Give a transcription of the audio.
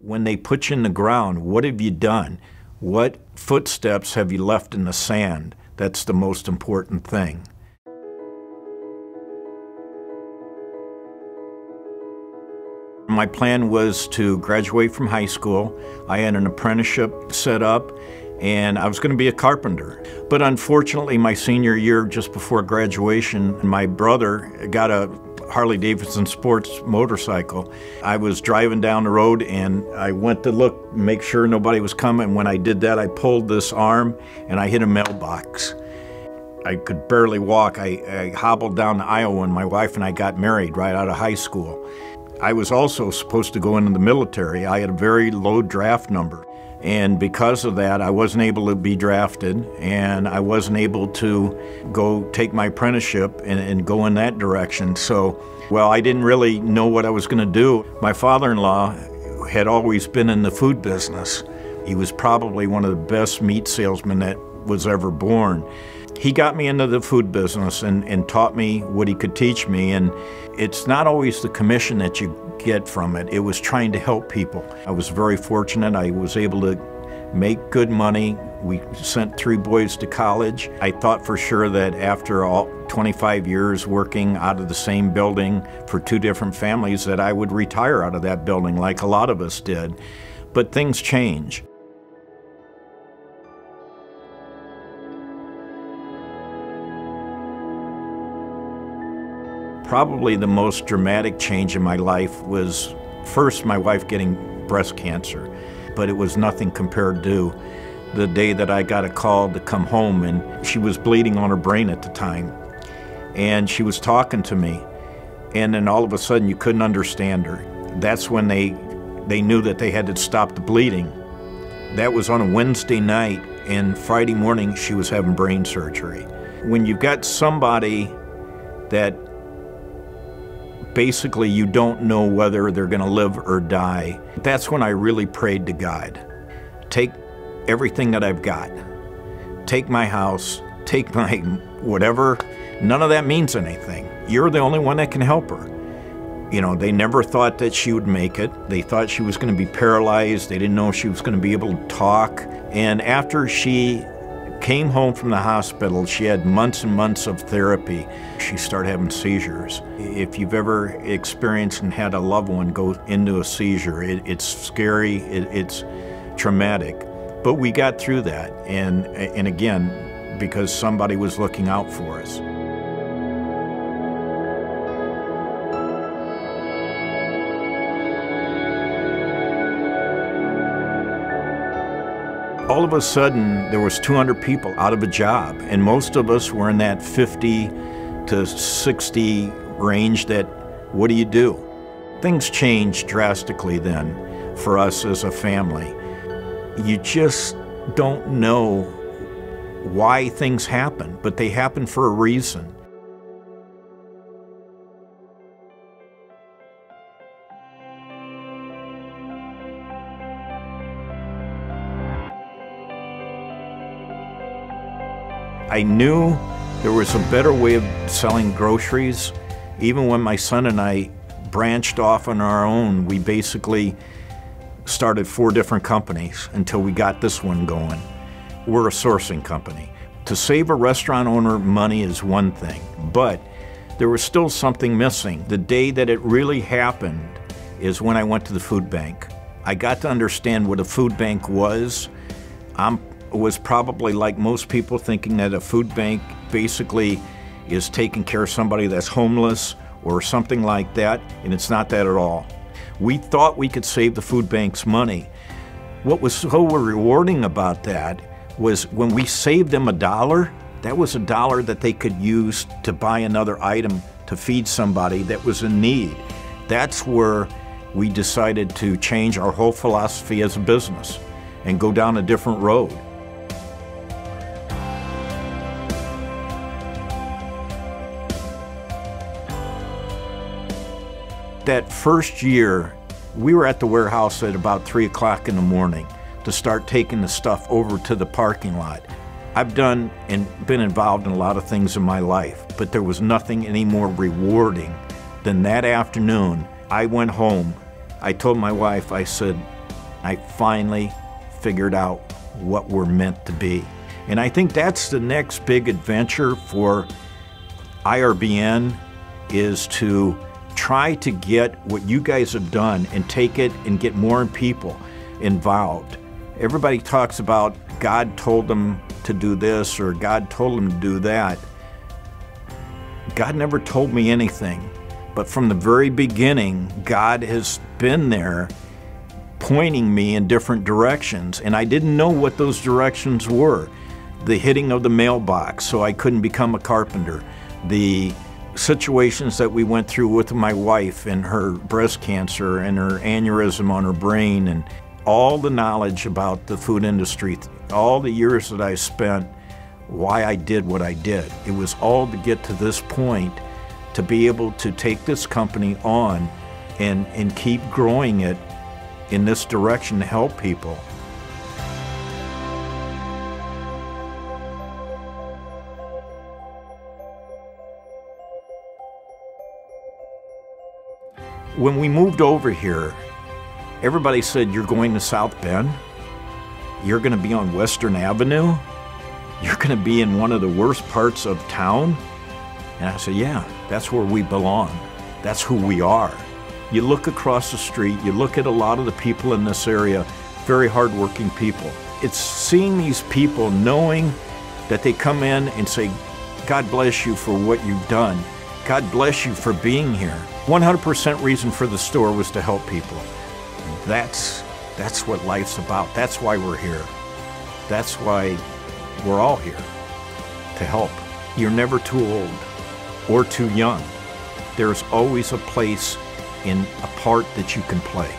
When they put you in the ground, what have you done? What footsteps have you left in the sand? That's the most important thing. My plan was to graduate from high school. I had an apprenticeship set up, and I was going to be a carpenter. But unfortunately, my senior year, just before graduation, my brother got a Harley-Davidson sports motorcycle. I was driving down the road, and I went to look, make sure nobody was coming. When I did that, I pulled this arm, and I hit a mailbox. I could barely walk. I hobbled down to Iowa, and my wife and I got married right out of high school. I was also supposed to go into the military. I had a very low draft number. And because of that, I wasn't able to be drafted, and I wasn't able to go take my apprenticeship and go in that direction. So, well, I didn't really know what I was going to do. My father-in-law had always been in the food business. He was probably one of the best meat salesmen that was ever born. He got me into the food business and taught me what he could teach me, and it's not always the commission that you get from it. It was trying to help people. I was very fortunate. I was able to make good money. We sent 3 boys to college. I thought for sure that after all 25 years working out of the same building for 2 different families that I would retire out of that building like a lot of us did. But things change. Probably the most dramatic change in my life was first my wife getting breast cancer, but it was nothing compared to the day that I got a call to come home, and she was bleeding on her brain at the time, and she was talking to me, and then all of a sudden you couldn't understand her. That's when they knew that they had to stop the bleeding. That was on a Wednesday night, and Friday morning she was having brain surgery. When you've got somebody that basically you don't know whether they're going to live or die, that's when I really prayed to God. Take everything that I've got. Take my house, take my whatever. None of that means anything. You're the only one that can help her. You know, they never thought that she would make it. They thought she was going to be paralyzed. They didn't know she was going to be able to talk. And after she came home from the hospital, she had months and months of therapy. She started having seizures. If you've ever experienced and had a loved one go into a seizure, it's scary, it's traumatic. But we got through that, and again, because somebody was looking out for us. All of a sudden, there was 200 people out of a job, and most of us were in that 50 to 60 range that, what do you do? Things changed drastically then for us as a family. You just don't know why things happen, but they happen for a reason. I knew there was a better way of selling groceries. Even when my son and I branched off on our own, we basically started 4 different companies until we got this one going. We're a sourcing company. To save a restaurant owner money is one thing, but there was still something missing. The day that it really happened is when I went to the food bank. I got to understand what a food bank was. Was probably like most people, thinking that a food bank basically is taking care of somebody that's homeless or something like that, and it's not that at all. We thought we could save the food bank's money. What was so rewarding about that was when we saved them $1, that was $1 that they could use to buy another item to feed somebody that was in need. That's where we decided to change our whole philosophy as a business and go down a different road. That first year, we were at the warehouse at about 3 o'clock in the morning to start taking the stuff over to the parking lot. I've done and been involved in a lot of things in my life, but there was nothing any more rewarding than that afternoon. I went home. I told my wife, I said, I finally figured out what we're meant to be. And I think that's the next big adventure for IRBN, is to try to get what you guys have done and take it and get more people involved. Everybody talks about God told them to do this or God told them to do that. God never told me anything, but from the very beginning, God has been there pointing me in different directions, and I didn't know what those directions were. The hitting of the mailbox so I couldn't become a carpenter, the situations that we went through with my wife and her breast cancer and her aneurysm on her brain, and all the knowledge about the food industry, all the years that I spent, why I did what I did. It was all to get to this point, to be able to take this company on and keep growing it in this direction to help people. When we moved over here, everybody said, "You're going to South Bend? You're going to be on Western Avenue? You're going to be in one of the worst parts of town?" And I said, "Yeah, that's where we belong. That's who we are." You look across the street, you look at a lot of the people in this area, very hardworking people. It's seeing these people, knowing that they come in and say, "God bless you for what you've done. God bless you for being here." 100% reason for the store was to help people. That's what life's about. That's why we're here. That's why we're all here, to help. You're never too old or too young. There's always a place in a part that you can play.